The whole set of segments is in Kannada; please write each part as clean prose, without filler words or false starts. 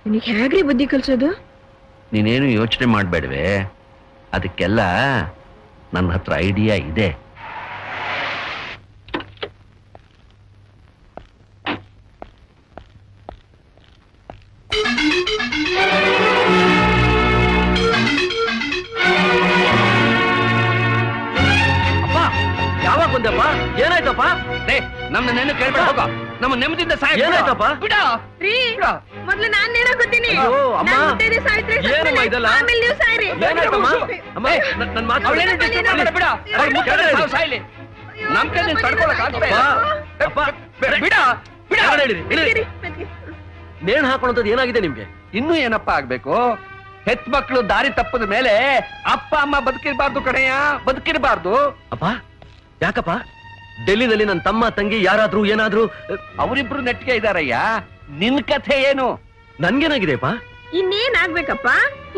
ನಿನಗೆ ಹೇಗ್ರಿ ಬುದ್ಧಿ ಕಲ್ಸೋದು? ನೀನೇನು ಯೋಚನೆ ಮಾಡಬೇಡವೆ, ಅದಕ್ಕೆಲ್ಲ ನನ್ನ ಹತ್ರ ಐಡಿಯಾ ಇದೆ. ಅಪ್ಪ ಯಾವಾಗ ಬಂದಪ್ಪ? ಏನಾಯ್ತಪ್ಪ? ನಮ್ಮ ನೆನ್ನೆ ಕೇಳ್ಬೇಡ, ಹೋಗ. ನಮ್ಮ ನೆಮ್ಮದಿಯಿಂದ ಸಾಯ. ಏನಾಯ್ತಪ್ಪ? ಬಿಡ. ಮೊದ್ಲು ನಾನ್ ನೇಣಾಕೋತೀನಿ. ಏನಮ್ಮ ಇದೆಲ್ಲ? ಆಮೇಲೆ ನೀವು ಸಾಯ್ರಿ. ನನ್ನ ಮಾತು ಬಿಡ. ಸಾಯ್ಲಿ. ನಮ್ ಕೈ ನೀನ್ ತಡ್ಕೊಳಕ್ ಆಗ್ತಾ ಬಿಡ. ಬಿಡ ಹೇಳಿರಿ. ನೇಣು ಹಾಕೊಳ್ಳೋದು ಏನಾಗಿದೆ ನಿಮ್ಗೆ? ಇನ್ನೂ ಏನಪ್ಪ ಆಗ್ಬೇಕು? ಹೆತ್ ಮಕ್ಕಳು ದಾರಿ ತಪ್ಪದ ಮೇಲೆ ಅಪ್ಪ ಅಮ್ಮ ಬದುಕಿರ್ಬಾರ್ದು ಕಣಯ್ಯ, ಬದುಕಿರ್ಬಾರ್ದು. ಅಪ್ಪ ಯಾಕಪ್ಪ? ಡೆಲ್ಲಿನಲ್ಲಿ ನನ್ನ ತಮ್ಮ ತಂಗಿ ಯಾರಾದ್ರೂ ಏನಾದ್ರೂ? ಅವರಿಬ್ರು ನೆಟ್ಟಿಗೆ ಇದಾರಯ್ಯ. ನಿನ್ ಕಥೆ ಏನು? ನನ್ಗೇನಾಗಿದೆಪ್ಪ? ಇನ್ನೇನ್ ಆಗ್ಬೇಕಪ್ಪ?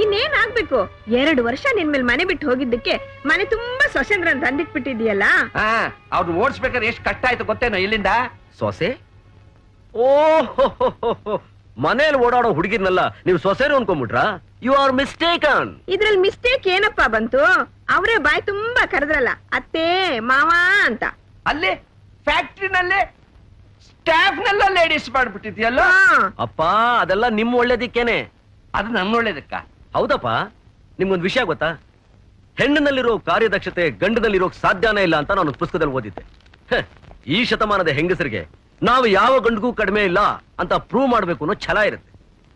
ಇನ್ನೇನ್ ಆಗ್ಬೇಕು? 2 ವರ್ಷ ನಿನ್ ಮೇಲೆ ಮನೆ ಬಿಟ್ಟು ಹೋಗಿದ್ದಕ್ಕೆ ಮನೆ ತುಂಬಾ ಸೊಸೆಂದ್ರ ಅಂತ ಅಂದಿಟ್ಬಿಟ್ಟಿದ್ಯಲ್ಲ. ಅವ್ರನ್ನ ಓಡಿಸ್ಬೇಕಾದ್ರೆ ಎಷ್ಟು ಕಷ್ಟ ಆಯ್ತು ಗೊತ್ತೇನೋ? ಇಲ್ಲಿಂದ ಸೊಸೆ? ಓಹೋ, ಮನೇಲಿ ಓಡಾಡೋ ಹುಡುಗಿರ್ನಲ್ಲ ನೀವು ಸೊಸೆರು ಅನ್ಕೊಂಡ್ಬಿಟ್ರಾ? You are mistaken. ಇದ್ರಲ್ಲಿ ಮಿಸ್ಟೇಕ್ ಏನಪ್ಪಾ ಬಂತು? ಅವರೇ ಬಾಯ್ ತುಂಬಾ ಕರೆದ್ರಲ್ಲ ಅತ್ತೆ ಮಾವ ಅಂತ. ಅಲ್ಲೇ ಫ್ಯಾಕ್ಟ್ರಿನಲ್ಲೇ ಸ್ಟಾಫ್ ನೆಲ್ಲ ಲೇಡೀಸ್ ಮಾಡ್ಬಿಟ್ಟಿದ್ಯಲ್ಲ. ಅಪ್ಪ ಅದೆಲ್ಲ ನಿಮ್ ಒಳ್ಳೇದಿಕ್ಕೇನೆ. ಅದು ನನ್ನ ಒಳ್ಳೇದಕ್ಕ. ಹೌದಪ್ಪ. ನಿಮ್ಗೊಂದು ವಿಷಯ ಗೊತ್ತಾ? ಹೆಣ್ಣಿನಲ್ಲಿರೋ ಕಾರ್ಯದಕ್ಷತೆ ಗಂಡನಲ್ಲಿರೋ ಸಾಧ್ಯನೇ ಇಲ್ಲ ಅಂತ ನಾನು ಪುಸ್ತಕದಲ್ಲಿ ಓದಿದ್ದೆ. ಈ ಶತಮಾನದ ಹೆಂಗಸರಿಗೆ ನಾವು ಯಾವ ಗಂಡಿಗೂ ಕಡಿಮೆ ಇಲ್ಲ ಅಂತ ಪ್ರೂವ್ ಮಾಡ್ಬೇಕು ಅನ್ನೋ ಛಲ ಇರುತ್ತೆ.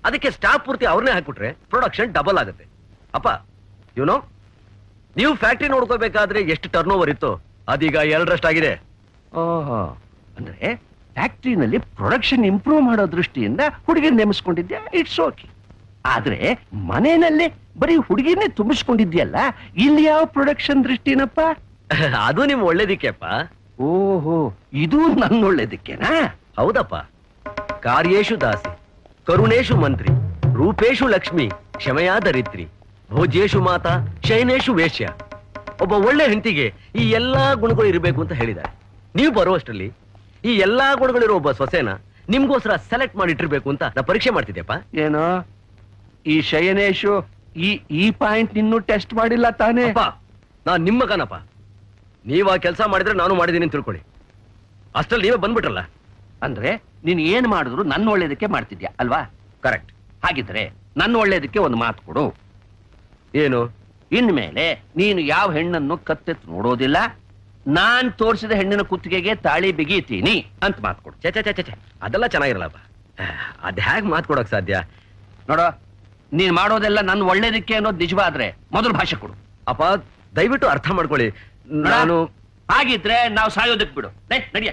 ಅದಕ್ಕೆ ಸ್ಟಾಫ್ ಪೂರ್ತಿ ಅವ್ರನ್ನೇ ಹಾಕ್ಬಿಟ್ರೆ ಪ್ರೊಡಕ್ಷನ್ ಡಬಲ್ ಆಗುತ್ತೆ. ಅಪ್ಪ ಯುನೋ, ನೀವು ಫ್ಯಾಕ್ಟ್ರಿ ನೋಡ್ಕೋಬೇಕಾದ್ರೆ ಎಷ್ಟು ಟರ್ನ್ ಓವರ್ ಇತ್ತು, ಅದೀಗ 2ರಷ್ಟಾಗಿದೆ. ಓಹೋ, ಅಂದ್ರೆ ಫ್ಯಾಕ್ಟ್ರಿನಲ್ಲಿ ಪ್ರೊಡಕ್ಷನ್ ಇಂಪ್ರೂವ್ ಮಾಡೋ ದೃಷ್ಟಿಯಿಂದ ಹುಡುಗಿನ ನೇಮಿಸ್ಕೊಂಡಿದ್ಯಾ? It's okay. ಆದ್ರೆ ಮನೆಯಲ್ಲಿ ಬರೀ ಹುಡುಗಿನೇ ತುಂಬಿಸ್ಕೊಂಡಿದ್ಯಲ್ಲ, ಇಲ್ಲಿ ಯಾವ ಪ್ರೊಡಕ್ಷನ್ ದೃಷ್ಟಿನಪ್ಪ? ಅದು ನಿಮ್ ಒಳ್ಳೇದಿಕ್ಕೆಪ್ಪ. ಓಹೋ, ಇದು ನನ್ನ ಒಳ್ಳೇದಕ್ಕೆನಾ? ಹೌದಪ್ಪ. ಕಾರ್ಯೇಶು ದಾಸಿ, ಕರುಣೇಶು ಮಂತ್ರಿ, ರೂಪೇಶು ಲಕ್ಷ್ಮಿ, ಕ್ಷಮೆಯಾ ದರಿದ್ರಿ, ಭೋಜ್ಯೇಶು ಮಾತಾ, ಶಯನೇಶು ವೇಶ್ಯ. ಒಬ್ಬ ಒಳ್ಳೆ ಹೆಂಡತಿಗೆ ಈ ಎಲ್ಲಾ ಗುಣಗಳು ಇರಬೇಕು ಅಂತ ಹೇಳಿದ್ದಾರೆ. ನೀವು ಬರುವಷ್ಟರಲ್ಲಿ ಈ ಎಲ್ಲಾ ಗುಣಗಳಿರೋ ಒಬ್ಬ ಸೊಸೆನ ನಿಮ್ಗೋಸ್ಕರ ಸೆಲೆಕ್ಟ್ ಮಾಡಿಟ್ಟಿರ್ಬೇಕು ಅಂತ ನಾ ಪರೀಕ್ಷೆ ಮಾಡ್ತಿದ್ದೆಪ್ಪ. ಏನೋ ಈ ಶಯನೇಶು ಈ ಪಾಯಿಂಟ್ ಇನ್ನೂ ಟೆಸ್ಟ್ ಮಾಡಿಲ್ಲ ತಾನೇ? ನಾನ್ ನಿಮ್ಮ ಮಗನಪ್ಪ. ನೀವ್ ಆ ಕೆಲಸ ಮಾಡಿದ್ರೆ ನಾನು ಮಾಡಿದೀನಿ ಅಂತ ತಿಳ್ಕೊಳ್ಳಿ. ಅಷ್ಟರಲ್ಲಿ ನೀವೇ ಬಂದ್ಬಿಟ್ರಲ್ಲ. ಅಂದ್ರೆ ನೀನ್ ಏನ್ ಮಾಡಿದ್ರು ನನ್ನ ಒಳ್ಳೇದಕ್ಕೆ ಮಾಡ್ತಿದ್ಯಾ ಅಲ್ವಾ? ಕರೆಕ್ಟ್. ಹಾಗಿದ್ರೆ ನನ್ನ ಒಳ್ಳೇದಕ್ಕೆ ಒಂದು ಮಾತು ಕೊಡು. ಏನು? ಇನ್ಮೇಲೆ ನೀನು ಯಾವ ಹೆಣ್ಣನ್ನು ಕತ್ತೆತ್ತು ನೋಡೋದಿಲ್ಲ, ನಾನ್ ತೋರಿಸಿದ ಹೆಣ್ಣಿನ ಕುತ್ತಿಗೆಗೆ ತಾಳಿ ಬಿಗಿತೀನಿ ಅಂತ ಮಾತು ಕೊಡು. ಚೆ ಅದೆಲ್ಲ ಚೆನ್ನಾಗಿರಲ್ಲಪ್ಪ. ಅದ್ ಹೇಗ್ ಮಾತು ಕೊಡಕ್ ಸಾಧ್ಯ? ನೋಡೋ, ನೀನ್ ಮಾಡೋದೆಲ್ಲ ನನ್ನ ಒಳ್ಳೇದಕ್ಕೆ ಅನ್ನೋದು ನಿಜವಾದ್ರೆ ಮೊದಲು ಭಾಷೆ ಕೊಡು. ಅಪ್ಪ ದಯವಿಟ್ಟು ಅರ್ಥ ಮಾಡ್ಕೊಳ್ಳಿ. ನಾನು ಹಾಗಿದ್ರೆ ನಾವು ಸಾಯೋದಕ್ ಬಿಡು. ನಡಿಯ.